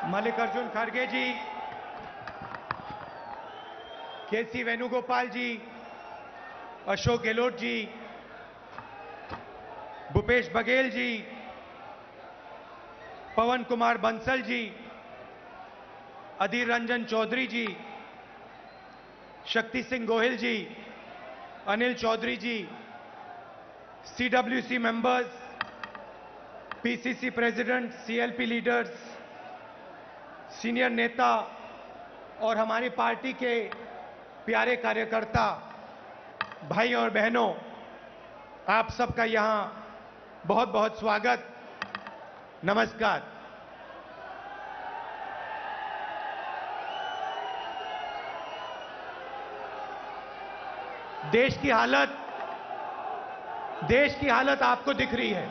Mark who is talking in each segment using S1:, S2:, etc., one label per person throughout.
S1: मल्लिकार्जुन खड़गे जी, केसी वेणुगोपाल जी, अशोक गहलोत जी, भूपेश बघेल जी, पवन Kumar Bansal ji, Adhir Ranjan Chaudhary ji, Shakti Singh Gohil ji, Anil Chaudhary ji, CWC members, PCC president, CLP leaders, senior नेता और हमारी पार्टी के प्यारे कार्यकर्ता भाई और बहनों, आप सबका यहां बहुत बहुत स्वागत, नमस्कार। देश की हालत आपको दिख रही है।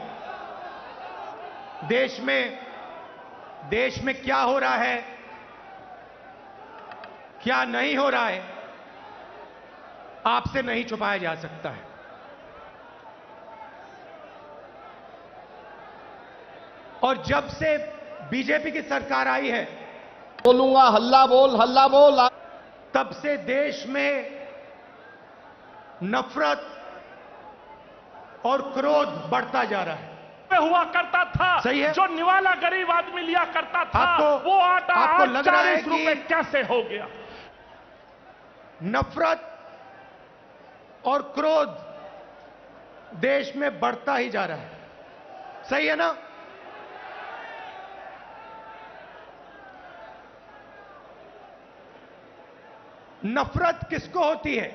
S1: देश में क्या हो रहा है, क्या नहीं हो रहा है, आपसे नहीं छुपाया जा सकता है। और जब से बीजेपी की सरकार आई है,
S2: बोलूंगा हल्ला बोल,
S1: तब से देश में नफरत और क्रोध बढ़ता जा रहा है।
S3: हुआ करता था,
S1: सही है?
S3: जो निवाला गरीब आदमी लिया करता था, वो आटा
S1: आपको लग रहा है
S3: 40 रुपए कैसे हो गया?
S1: नफरत और क्रोध देश में बढ़ता ही जा रहा है, सही है ना? नफरत किसको होती है?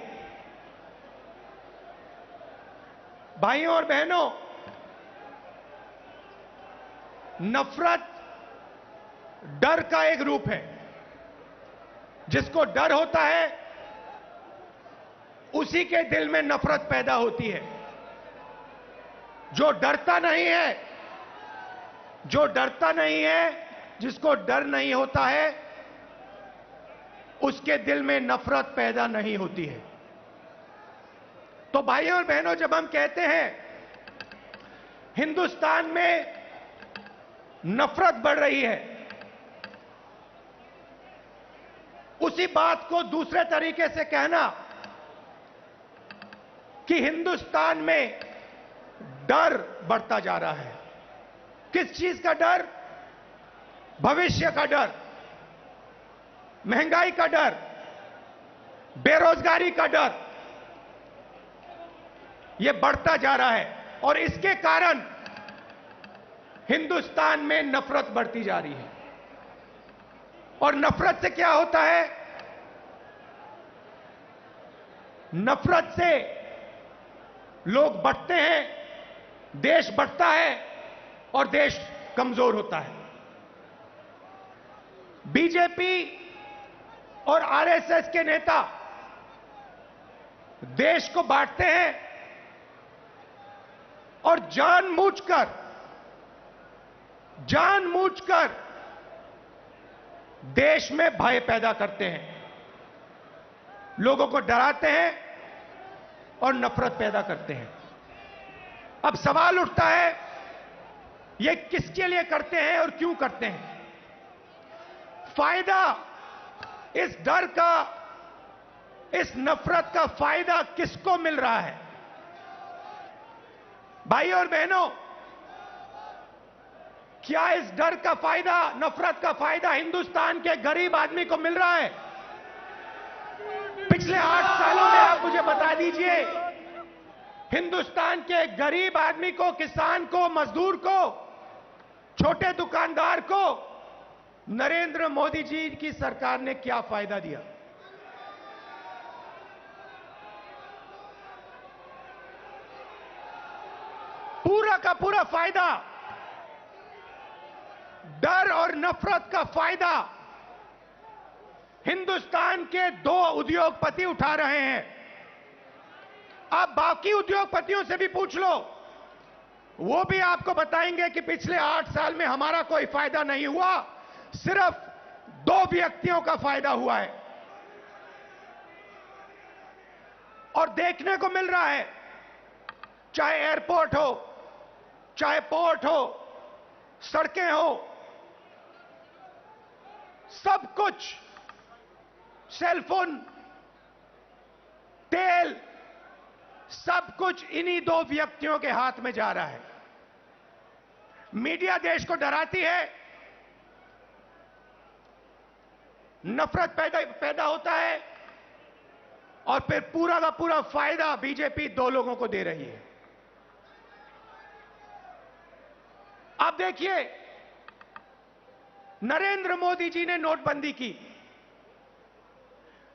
S1: भाइयों और बहनों, नफरत डर का एक रूप है। जिसको डर होता है उसी के दिल में नफरत पैदा होती है। जो डरता नहीं है, जिसको डर नहीं होता है, उसके दिल में नफरत पैदा नहीं होती है। तो भाइयों और बहनों, जब हम कहते हैं हिंदुस्तान में नफरत बढ़ रही है, उसी बात को दूसरे तरीके से कहना कि हिंदुस्तान में डर बढ़ता जा रहा है। किस चीज का डर? भविष्य का डर, महंगाई का डर, बेरोजगारी का डर, यह बढ़ता जा रहा है। और इसके कारण हिंदुस्तान में नफरत बढ़ती जा रही है। और नफरत से क्या होता है? नफरत से लोग बढ़ते हैं, देश बढ़ता है और देश कमजोर होता है। बीजेपी और आरएसएस के नेता देश को बांटते हैं और जानबूझकर देश में भय पैदा करते हैं, लोगों को डराते हैं और नफरत पैदा करते हैं। अब सवाल उठता है, ये किसके लिए करते हैं और क्यों करते हैं? फायदा इस डर का, इस नफरत का फायदा किसको मिल रहा है? भाई और बहनों, क्या इस डर का फायदा, नफरत का फायदा हिंदुस्तान के गरीब आदमी को मिल रहा है? पिछले 8 सालों में आप मुझे बता दीजिए, हिंदुस्तान के गरीब आदमी को, किसान को, मजदूर को, छोटे दुकानदार को नरेंद्र मोदी जी की सरकार ने क्या फायदा दिया? पूरा का पूरा फायदा, डर और नफरत का फायदा हिंदुस्तान के 2 उद्योगपति उठा रहे हैं। आप बाकी उद्योगपतियों से भी पूछ लो, वो भी आपको बताएंगे कि पिछले 8 साल में हमारा कोई फायदा नहीं हुआ, सिर्फ 2 व्यक्तियों का फायदा हुआ है। और देखने को मिल रहा है, चाहे एयरपोर्ट हो, चाहे पोर्ट हो, सड़कें हो, सब कुछ, सेलफोन, तेल, सब कुछ इन्हीं दो व्यक्तियों के हाथ में जा रहा है। मीडिया देश को डराती है, नफरत पैदा होता है, और फिर पूरा का पूरा फायदा बीजेपी दो लोगों को दे रही है। अब देखिए, नरेंद्र मोदी जी ने नोटबंदी की।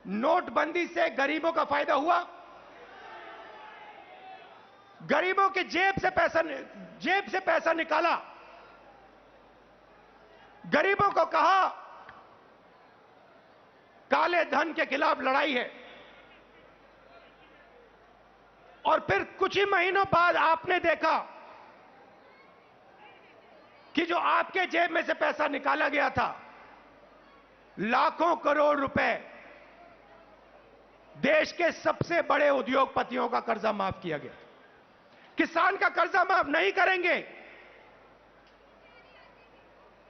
S1: नोटबंदी से गरीबों का फायदा हुआ? गरीबों की जेब से पैसा निकाला। गरीबों को कहा काले धन के खिलाफ लड़ाई है, और फिर कुछ ही महीनों बाद आपने देखा कि जो आपके जेब में से पैसा निकाला गया था, लाखों करोड़ रुपए देश के सबसे बड़े उद्योगपतियों का कर्जा माफ किया गया। किसान का कर्जा माफ नहीं करेंगे।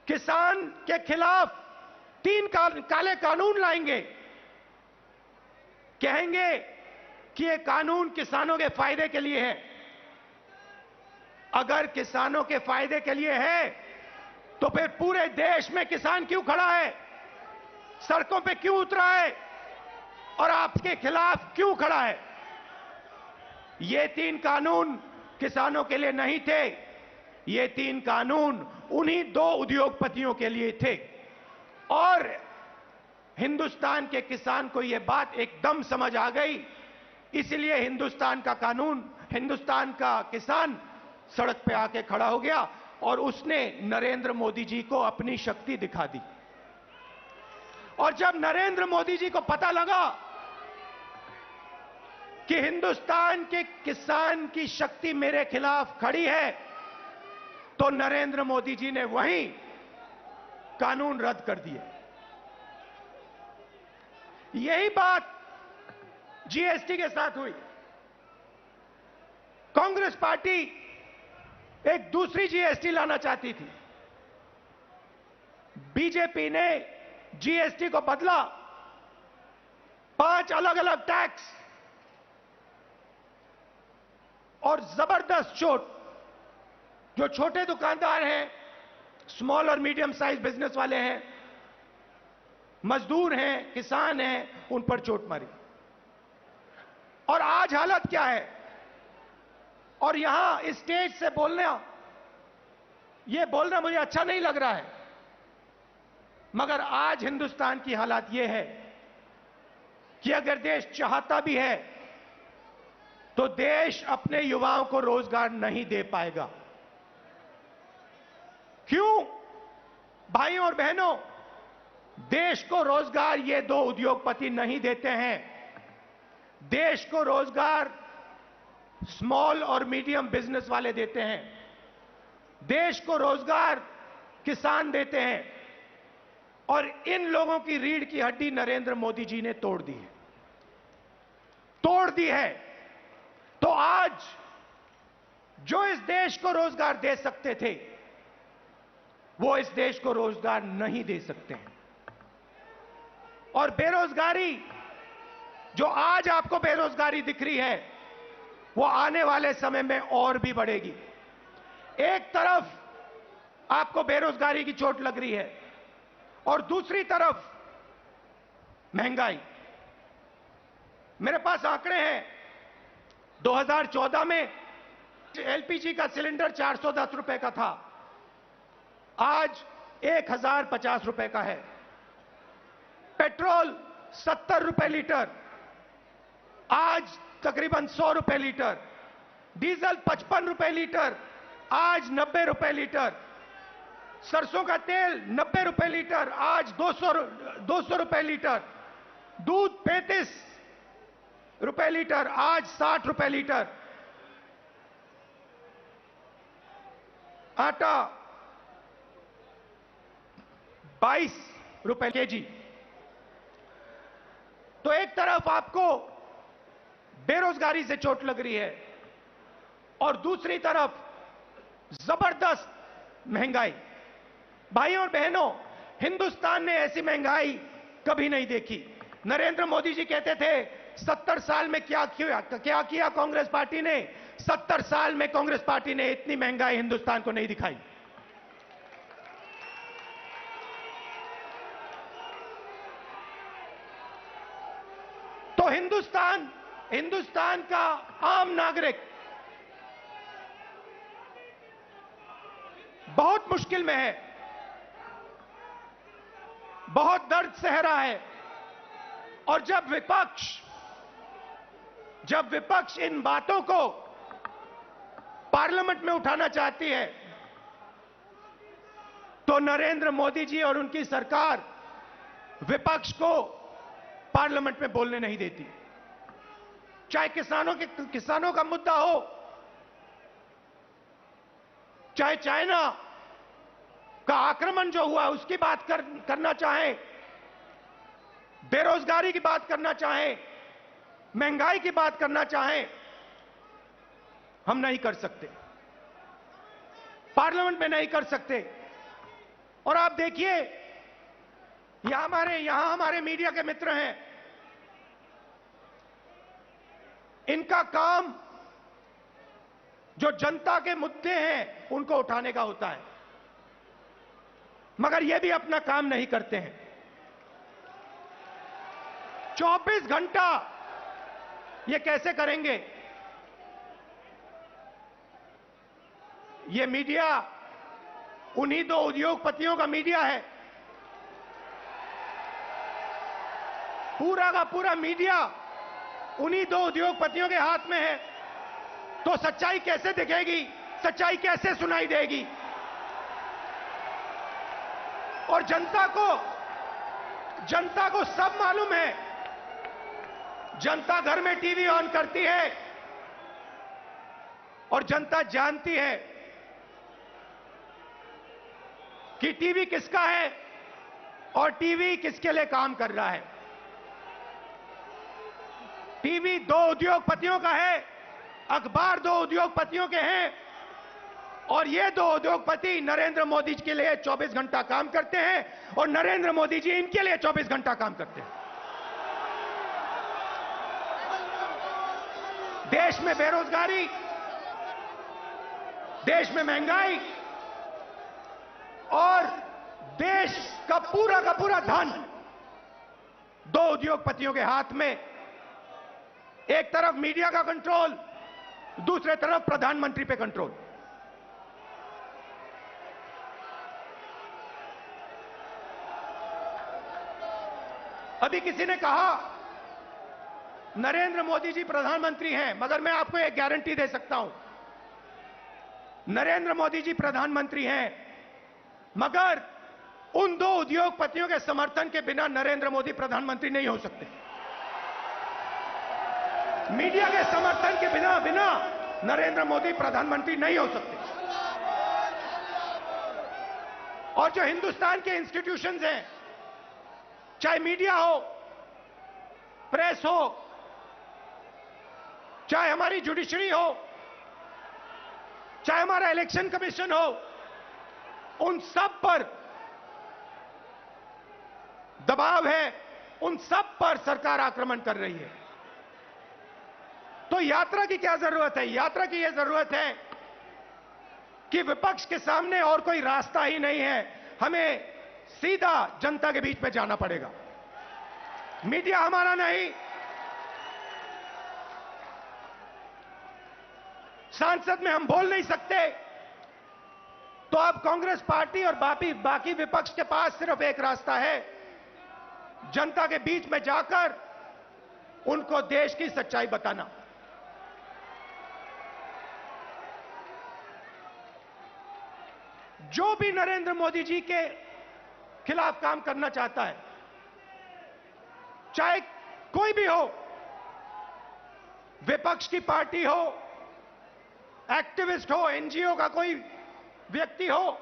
S1: किसान के खिलाफ 3 काले कानून लाएंगे। कहेंगे कि ये कानून किसानों के फायदे के लिए है। अगर किसानों के फायदे के लिए है तो फिर पूरे देश में किसान क्यों खड़ा है, सड़कों पे क्यों उतरा है और आपके खिलाफ क्यों खड़ा है? ये 3 कानून किसानों के लिए नहीं थे। ये 3 कानून उन्हीं 2 उद्योगपतियों के लिए थे। और हिंदुस्तान के किसान को यह बात एकदम समझ आ गई, इसलिए हिंदुस्तान का किसान सड़क पे आके खड़ा हो गया और उसने नरेंद्र मोदी जी को अपनी शक्ति दिखा दी। और जब नरेंद्र मोदी जी को पता लगा कि हिंदुस्तान के किसान की शक्ति मेरे खिलाफ खड़ी है, तो नरेंद्र मोदी जी ने वहीं कानून रद्द कर दिए। यही बात जीएसटी के साथ हुई। कांग्रेस पार्टी एक दूसरी जीएसटी लाना चाहती थी। बीजेपी ने जीएसटी को बदला, 5 अलग अलग टैक्स और जबरदस्त चोट। जो छोटे दुकानदार हैं, स्मॉल और मीडियम साइज बिजनेस वाले हैं, मजदूर हैं, किसान हैं, उन पर चोट मारी। और आज हालत क्या है? और यहां स्टेज से बोलना मुझे अच्छा नहीं लग रहा है, मगर आज हिंदुस्तान की हालत यह है कि अगर देश चाहता भी है तो देश अपने युवाओं को रोजगार नहीं दे पाएगा। क्यों? भाइयों और बहनों, देश को रोजगार ये 2 उद्योगपति नहीं देते हैं। देश को रोजगार स्मॉल और मीडियम बिजनेस वाले देते हैं। देश को रोजगार किसान देते हैं। और इन लोगों की रीढ़ की हड्डी नरेंद्र मोदी जी ने तोड़ दी है। तो आज जो इस देश को रोजगार दे सकते थे, वो इस देश को रोजगार नहीं दे सकते हैं। और बेरोजगारी, जो आज आपको बेरोजगारी दिख रही है, वो आने वाले समय में और भी बढ़ेगी। एक तरफ आपको बेरोजगारी की चोट लग रही है और दूसरी तरफ महंगाई। मेरे पास आंकड़े हैं। 2014 में एलपीजी का सिलेंडर 410 रुपए का था, आज 1050 रुपए का है। पेट्रोल 70 रुपए लीटर, आज तकरीबन 100 रुपए लीटर। डीजल 55 रुपए लीटर, आज 90 रुपए लीटर। सरसों का तेल 90 रुपए लीटर, आज 200 रुपए लीटर। दूध 35 रुपए लीटर, आज 60 रुपए लीटर। आटा 22 रुपए केजी। तो एक तरफ आपको बेरोजगारी से चोट लग रही है और दूसरी तरफ जबरदस्त महंगाई। भाइयों और बहनों, हिंदुस्तान ने ऐसी महंगाई कभी नहीं देखी। नरेंद्र मोदी जी कहते थे 70 साल में क्या किया कांग्रेस पार्टी ने। 70 साल में कांग्रेस पार्टी ने इतनी महंगाई हिंदुस्तान को नहीं दिखाई। तो हिंदुस्तान का आम नागरिक बहुत मुश्किल में है, बहुत दर्द सह रहा है। और जब विपक्ष इन बातों को पार्लियामेंट में उठाना चाहती है तो नरेंद्र मोदी जी और उनकी सरकार विपक्ष को पार्लियामेंट में बोलने नहीं देती। चाहे किसानों का मुद्दा हो, चाहे चाइना का आक्रमण जो हुआ उसकी बात करना चाहें, बेरोजगारी की बात करना चाहें, महंगाई की बात करना चाहें, हम नहीं कर सकते, पार्लियामेंट में नहीं कर सकते। और आप देखिए यहां हमारे मीडिया के मित्र हैं, इनका काम जो जनता के मुद्दे हैं उनको उठाने का होता है, मगर ये भी अपना काम नहीं करते हैं। 24 घंटा ये कैसे करेंगे? ये मीडिया उन्हीं दो उद्योगपतियों का मीडिया है। पूरा का पूरा मीडिया उन्हीं दो उद्योगपतियों के हाथ में है। तो सच्चाई कैसे दिखेगी? सच्चाई कैसे सुनाई देगी? और जनता को सब मालूम है। जनता घर में टीवी ऑन करती है और जनता जानती है कि टीवी किसका है और टीवी किसके लिए काम कर रहा है। टीवी दो उद्योगपतियों का है, अखबार दो उद्योगपतियों के हैं, और ये दो उद्योगपति नरेंद्र मोदी जी के लिए 24 घंटा काम करते हैं और नरेंद्र मोदी जी इनके लिए 24 घंटा काम करते हैं। देश में बेरोजगारी, देश में महंगाई और देश का पूरा धन दो उद्योगपतियों के हाथ में। एक तरफ मीडिया का कंट्रोल, दूसरे तरफ प्रधानमंत्री पे कंट्रोल। अभी किसी ने कहा नरेंद्र मोदी जी प्रधानमंत्री हैं, मगर मैं आपको एक गारंटी दे सकता हूं, नरेंद्र मोदी जी प्रधानमंत्री हैं, मगर उन दो उद्योगपतियों के समर्थन के बिना नरेंद्र मोदी प्रधानमंत्री नहीं हो सकते। मीडिया के समर्थन के बिना नरेंद्र मोदी प्रधानमंत्री नहीं हो सकते। और जो हिंदुस्तान के इंस्टीट्यूशंस हैं, चाहे मीडिया हो, प्रेस हो, चाहे हमारी जुडिशरी हो, चाहे हमारा इलेक्शन कमीशन हो, उन सब पर दबाव है, उन सब पर सरकार आक्रमण कर रही है। तो यात्रा की क्या जरूरत है? यात्रा की यह जरूरत है कि विपक्ष के सामने और कोई रास्ता ही नहीं है, हमें सीधा जनता के बीच में जाना पड़ेगा। मीडिया हमारा नहीं, सांसद में हम बोल नहीं सकते, तो अब कांग्रेस पार्टी और बाकी विपक्ष के पास सिर्फ एक रास्ता है, जनता के बीच में जाकर उनको देश की सच्चाई बताना। जो भी नरेंद्र मोदी जी के खिलाफ काम करना चाहता है, चाहे कोई भी हो, विपक्ष की पार्टी हो, एक्टिविस्ट हो, एनजीओ का कोई व्यक्ति हो,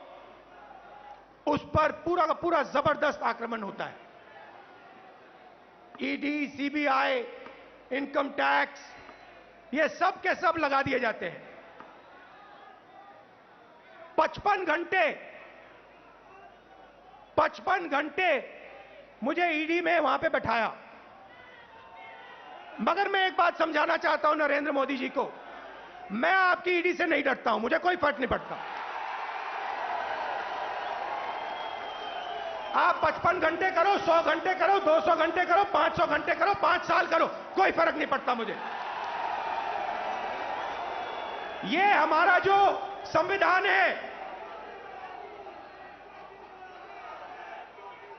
S1: उस पर पूरा का पूरा जबरदस्त आक्रमण होता है। ईडी, सीबीआई, इनकम टैक्स, ये सब के सब लगा दिए जाते हैं। 55 घंटे 55 घंटे मुझे ईडी में वहां पे बैठाया। मगर मैं एक बात समझाना चाहता हूं नरेंद्र मोदी जी को, मैं आपकी ईडी से नहीं डरता हूं, मुझे कोई फर्क नहीं पड़ता। आप 55 घंटे करो, 100 घंटे करो, 200 घंटे करो, 500 घंटे करो, 5 साल करो, कोई फर्क नहीं पड़ता मुझे। ये हमारा जो संविधान है,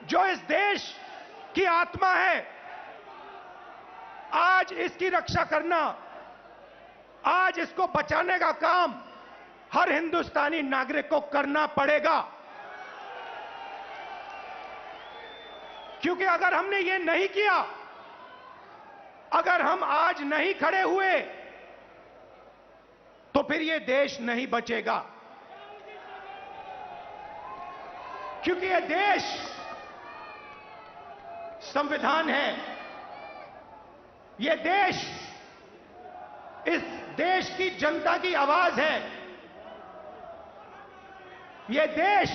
S1: जो इस देश की आत्मा है, आज इसकी रक्षा करना, आज इसको बचाने का काम हर हिंदुस्तानी नागरिक को करना पड़ेगा। क्योंकि अगर हमने ये नहीं किया, अगर हम आज नहीं खड़े हुए, तो फिर ये देश नहीं बचेगा। क्योंकि ये देश संविधान है, ये देश इस देश की जनता की आवाज है, ये देश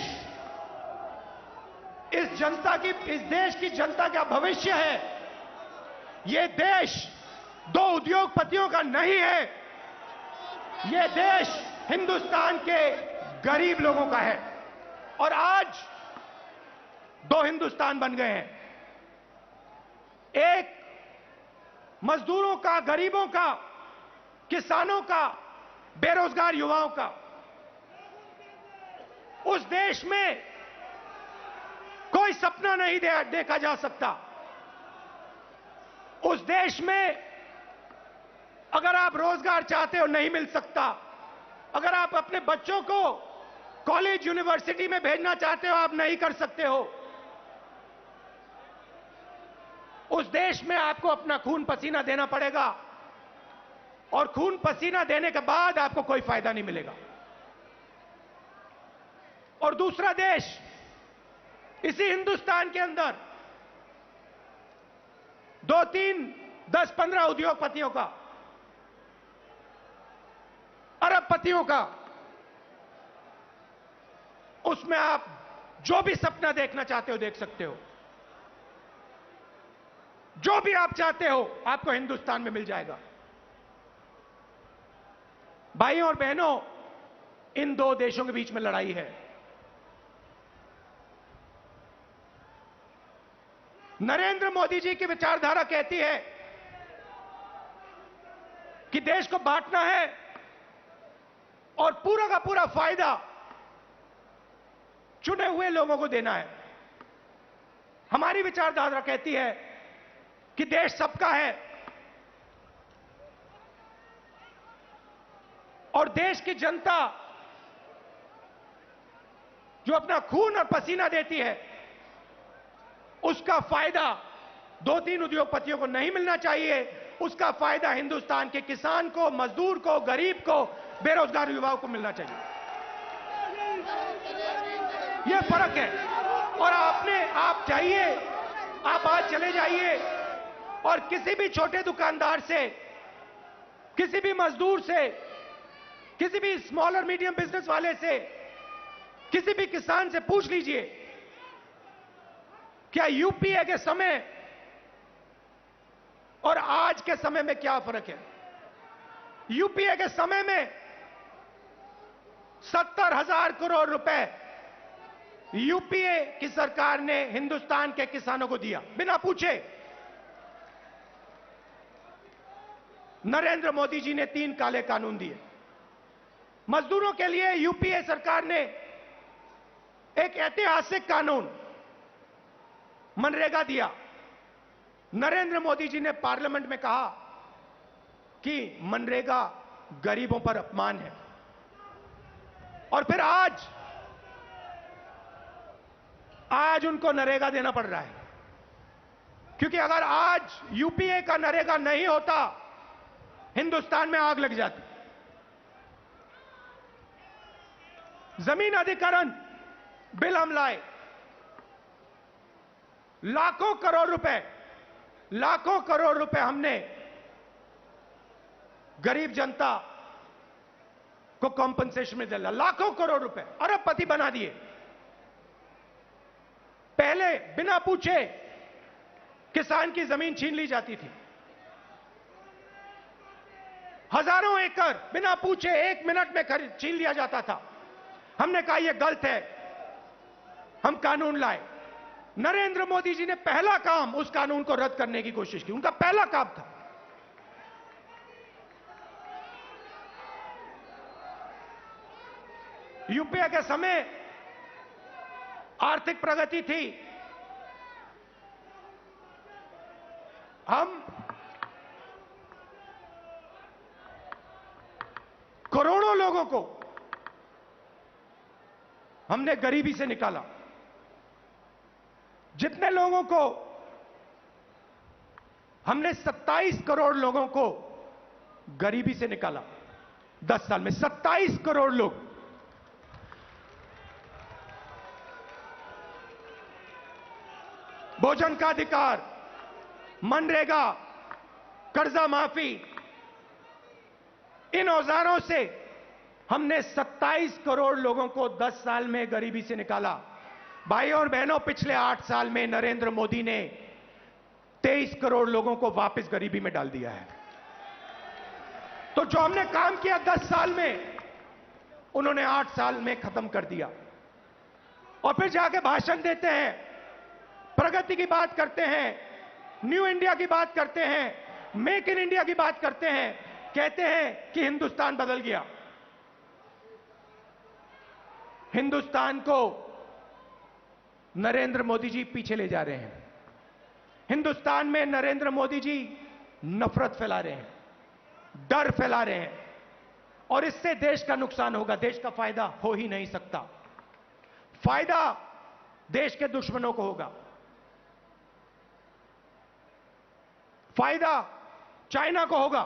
S1: इस देश की जनता का भविष्य है। ये देश दो उद्योगपतियों का नहीं है, ये देश हिंदुस्तान के गरीब लोगों का है। और आज दो हिंदुस्तान बन गए हैं, एक मजदूरों का, गरीबों का, किसानों का, बेरोजगार युवाओं का। उस देश में कोई सपना नहीं देखा जा सकता। उस देश में अगर आप रोजगार चाहते हो नहीं मिल सकता, अगर आप अपने बच्चों को कॉलेज यूनिवर्सिटी में भेजना चाहते हो आप नहीं कर सकते हो। उस देश में आपको अपना खून पसीना देना पड़ेगा, और खून पसीना देने के बाद आपको कोई फायदा नहीं मिलेगा। और दूसरा देश, इसी हिंदुस्तान के अंदर 2, 3, 10, 15 उद्योगपतियों का, अरबपतियों का, उसमें आप जो भी सपना देखना चाहते हो देख सकते हो। जो भी आप चाहते हो आपको हिंदुस्तान में मिल जाएगा। भाइयों और बहनों, इन दो देशों के बीच में लड़ाई है। नरेंद्र मोदी जी की विचारधारा कहती है कि देश को बांटना है और पूरा का पूरा फायदा चुने हुए लोगों को देना है। हमारी विचारधारा कहती है कि देश सबका है और देश की जनता जो अपना खून और पसीना देती है, उसका फायदा 2-3 उद्योगपतियों को नहीं मिलना चाहिए। उसका फायदा हिंदुस्तान के किसान को, मजदूर को, गरीब को, बेरोजगार युवाओं को मिलना चाहिए। यह फर्क है। और आप चाहिए, आप आज चले जाइए और किसी भी छोटे दुकानदार से, किसी भी मजदूर से, किसी भी स्मॉल और मीडियम बिजनेस वाले से, किसी भी किसान से पूछ लीजिए, क्या यूपीए के समय और आज के समय में क्या फर्क है? यूपीए के समय में 70,000 करोड़ रुपए यूपीए की सरकार ने हिंदुस्तान के किसानों को दिया बिना पूछे। नरेंद्र मोदी जी ने 3 काले कानून दिए। मजदूरों के लिए यूपीए सरकार ने एक ऐतिहासिक कानून मनरेगा दिया। नरेंद्र मोदी जी ने पार्लियामेंट में कहा कि मनरेगा गरीबों पर अपमान है। और फिर आज उनको नरेगा देना पड़ रहा है, क्योंकि अगर आज यूपीए का नरेगा नहीं होता, हिंदुस्तान में आग लग जाती। जमीन अधिग्रहण बिल हम लाए, लाखों करोड़ रुपए हमने गरीब जनता को कॉम्पनसेशन में दिला। लाखों करोड़ रुपए, अरबपति बना दिए। पहले बिना पूछे किसान की जमीन छीन ली जाती थी। हजारों एकड़ बिना पूछे 1 मिनट में छीन लिया जाता था। हमने कहा यह गलत है, हम कानून लाए। नरेंद्र मोदी जी ने पहला काम उस कानून को रद्द करने की कोशिश की, उनका पहला काम था। यूपीए के समय आर्थिक प्रगति थी, हम करोड़ों लोगों को हमने गरीबी से निकाला। जितने लोगों को हमने 27 करोड़ लोगों को गरीबी से निकाला 10 साल में, 27 करोड़ लोग। भोजन का अधिकार, मनरेगा, कर्जा माफी, इन औजारों से हमने 27 करोड़ लोगों को 10 साल में गरीबी से निकाला। भाइयों और बहनों, पिछले 8 साल में नरेंद्र मोदी ने 23 करोड़ लोगों को वापस गरीबी में डाल दिया है। तो जो हमने काम किया 10 साल में, उन्होंने 8 साल में खत्म कर दिया। और फिर जाके भाषण देते हैं, प्रगति की बात करते हैं, न्यू इंडिया की बात करते हैं, मेक इन इंडिया की बात करते हैं, कहते हैं कि हिंदुस्तान बदल गया। हिंदुस्तान को नरेंद्र मोदी जी पीछे ले जा रहे हैं। हिंदुस्तान में नरेंद्र मोदी जी नफरत फैला रहे हैं, डर फैला रहे हैं, और इससे देश का नुकसान होगा, देश का फायदा हो ही नहीं सकता। फायदा देश के दुश्मनों को होगा, फायदा चाइना को होगा,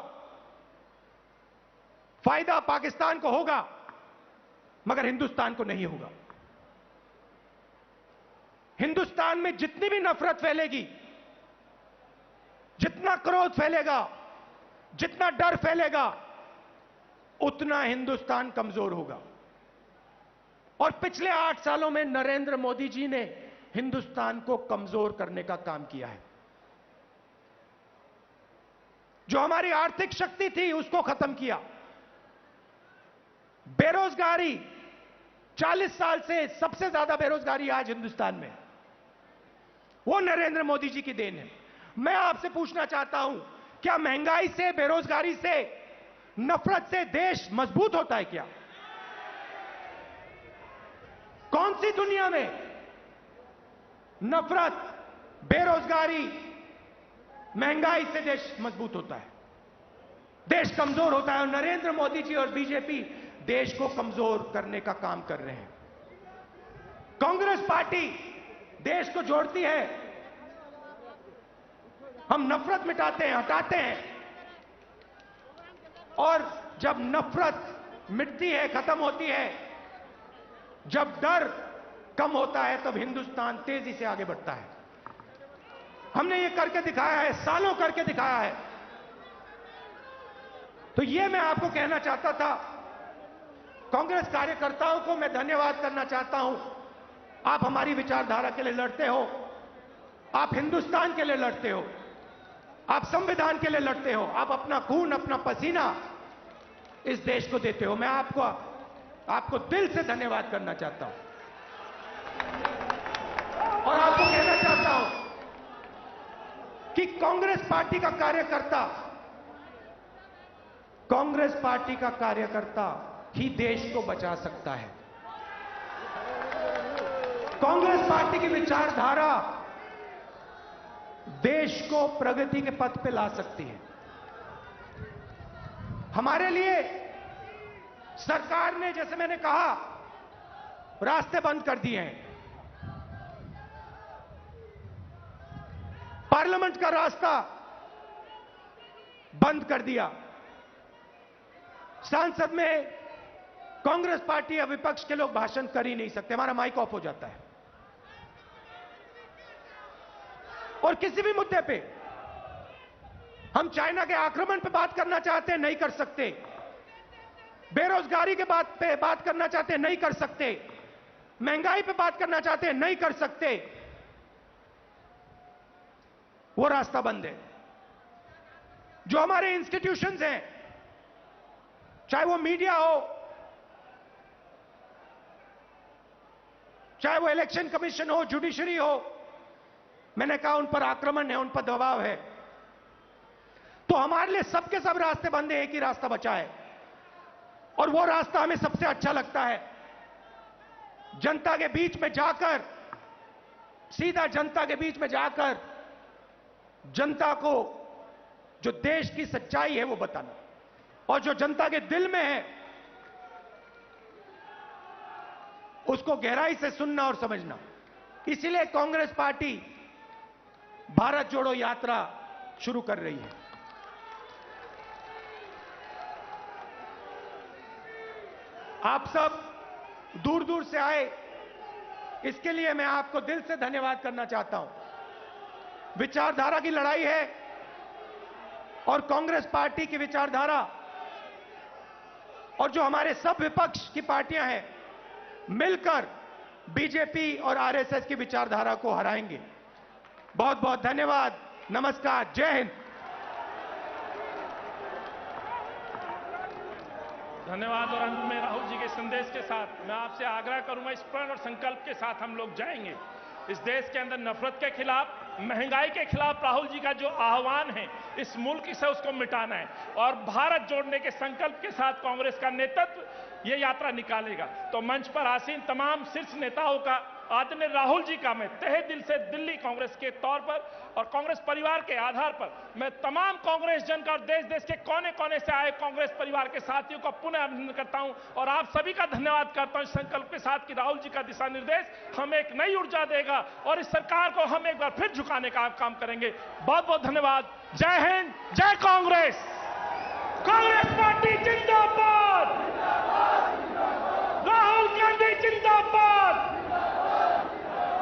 S1: फायदा पाकिस्तान को होगा, मगर हिंदुस्तान को नहीं होगा। हिंदुस्तान में जितनी भी नफरत फैलेगी, जितना क्रोध फैलेगा, जितना डर फैलेगा, उतना हिंदुस्तान कमजोर होगा। और पिछले 8 सालों में नरेंद्र मोदी जी ने हिंदुस्तान को कमजोर करने का काम किया है। जो हमारी आर्थिक शक्ति थी उसको खत्म किया। बेरोजगारी, 40 साल से सबसे ज्यादा बेरोजगारी आज हिंदुस्तान में, वो नरेंद्र मोदी जी की देन है। मैं आपसे पूछना चाहता हूं, क्या महंगाई से, बेरोजगारी से, नफरत से देश मजबूत होता है क्या? कौन सी दुनिया में नफरत, बेरोजगारी, महंगाई से देश मजबूत होता है? देश कमजोर होता है। और नरेंद्र मोदी जी और बीजेपी देश को कमजोर करने का काम कर रहे हैं। कांग्रेस पार्टी देश को जोड़ती है, हम नफरत मिटाते हैं, हटाते हैं, और जब नफरत मिटती है, खत्म होती है, जब डर कम होता है, तब हिंदुस्तान तेजी से आगे बढ़ता है। हमने ये करके दिखाया है, सालों करके दिखाया है। तो ये मैं आपको कहना चाहता था। कांग्रेस कार्यकर्ताओं को मैं धन्यवाद करना चाहता हूं। आप हमारी विचारधारा के लिए लड़ते हो, आप हिंदुस्तान के लिए लड़ते हो, आप संविधान के लिए लड़ते हो, आप अपना खून, अपना पसीना इस देश को देते हो। मैं आपको दिल से धन्यवाद करना चाहता हूं, और आपको कहना चाहता हूं कि कांग्रेस पार्टी का कार्यकर्ता ही देश को बचा सकता है। कांग्रेस पार्टी की विचारधारा देश को प्रगति के पथ पे ला सकती है। हमारे लिए सरकार ने, जैसे मैंने कहा, रास्ते बंद कर दिए हैं। पार्लियामेंट का रास्ता बंद कर दिया। संसद में कांग्रेस पार्टी या विपक्ष के लोग भाषण कर ही नहीं सकते, हमारा माइक ऑफ हो जाता है। और किसी भी मुद्दे पे हम चाइना के आक्रमण पे बात करना चाहते हैं, नहीं कर सकते। बेरोजगारी के बात करना चाहते हैं, नहीं कर सकते। महंगाई पे बात करना चाहते हैं, नहीं कर सकते। वो रास्ता बंद है। जो हमारे इंस्टीट्यूशंस हैं, चाहे वो मीडिया हो, चाहे वो इलेक्शन कमीशन हो, जुडिशरी हो, मैंने कहा उन पर आक्रमण है, उन पर दबाव है। तो हमारे लिए सबके सब रास्ते बंद है, एक ही रास्ता बचा है और वो रास्ता हमें सबसे अच्छा लगता है। जनता के बीच में जाकर, सीधा जनता के बीच में जाकर जनता को जो देश की सच्चाई है वो बताना और जो जनता के दिल में है उसको गहराई से सुनना और समझना। इसीलिए कांग्रेस पार्टी भारत जोड़ो यात्रा शुरू कर रही है। आप सब दूर दूर से आए, इसके लिए मैं आपको दिल से धन्यवाद करना चाहता हूं। विचारधारा की लड़ाई है और कांग्रेस पार्टी की विचारधारा और जो हमारे सब विपक्ष की पार्टियां हैं मिलकर बीजेपी और आरएसएस की विचारधारा को हराएंगे। बहुत बहुत धन्यवाद। नमस्कार। जय हिंद।
S3: धन्यवाद। और अंत में राहुल जी के संदेश के साथ मैं आपसे आग्रह करूंगा, इस प्रण और संकल्प के साथ हम लोग जाएंगे। इस देश के अंदर नफरत के खिलाफ, महंगाई के खिलाफ राहुल जी का जो आह्वान है, इस मुल्क से उसको मिटाना है और भारत जोड़ने के संकल्प के साथ कांग्रेस का नेतृत्व ये यात्रा निकालेगा। तो मंच पर आसीन तमाम शीर्ष नेताओं का, आदरणीय राहुल जी का मैं तहे दिल से दिल्ली कांग्रेस के तौर पर और कांग्रेस परिवार के आधार पर मैं तमाम कांग्रेस जन का और देश देश के कोने कोने से आए कांग्रेस परिवार के साथियों का पुनः अभिनंदन करता हूं और आप सभी का धन्यवाद करता हूं इस संकल्प के साथ कि राहुल जी का दिशा निर्देश हमें एक नई ऊर्जा देगा और इस सरकार को हम एक बार फिर झुकाने का काम करेंगे। बहुत बहुत धन्यवाद। जय हिंद, जय कांग्रेस। कांग्रेस पार्टी जिंदाबाद।